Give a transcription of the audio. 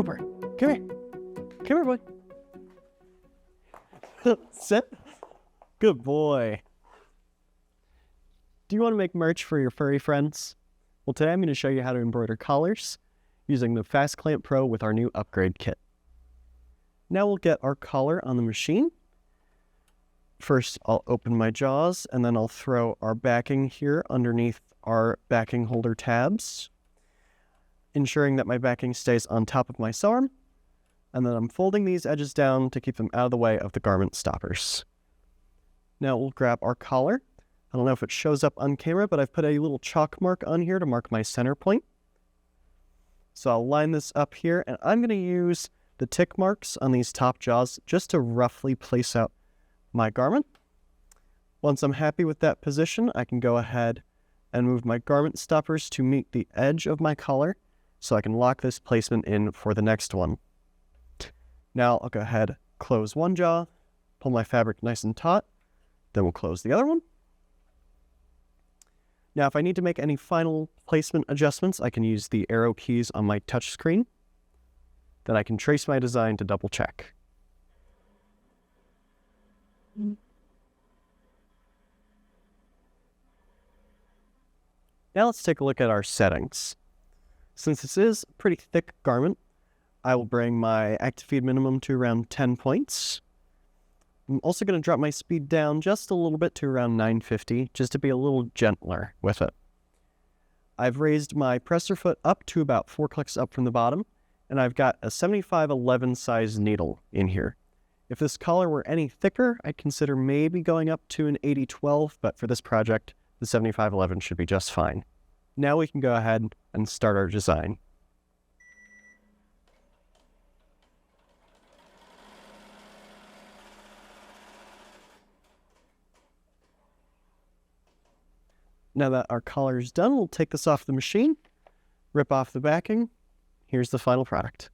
over. Come here. Come here, boy. Sit. Good boy. Do you want to make merch for your furry friends? Well, today I'm going to show you how to embroider collars using the Fast Clamp PRO with our new upgrade kit. Now we'll get our collar on the machine. First, I'll open my jaws, and then I'll throw our backing here underneath our backing holder tabs, ensuring that my backing stays on top of my sew arm, and then I'm folding these edges down to keep them out of the way of the garment stoppers. Now we'll grab our collar. I don't know if it shows up on camera, but I've put a little chalk mark on here to mark my center point. So I'll line this up here, and I'm going to use the tick marks on these top jaws just to roughly place out my garment. Once I'm happy with that position, I can go ahead and move my garment stoppers to meet the edge of my collar so I can lock this placement in for the next one. Now I'll go ahead, close one jaw, pull my fabric nice and taut, then we'll close the other one. Now if I need to make any final placement adjustments, I can use the arrow keys on my touch screen. Then I can trace my design to double check. Now let's take a look at our settings. Since this is a pretty thick garment, I will bring my active feed minimum to around 10 points. I'm also going to drop my speed down just a little bit to around 950, just to be a little gentler with it. I've raised my presser foot up to about 4 clicks up from the bottom, and I've got a 7511 size needle in here. If this collar were any thicker, I'd consider maybe going up to an 8012, but for this project, the 7511 should be just fine. Now we can go ahead and start our design. Now that our collar is done, we'll take this off the machine, rip off the backing. Here's the final product.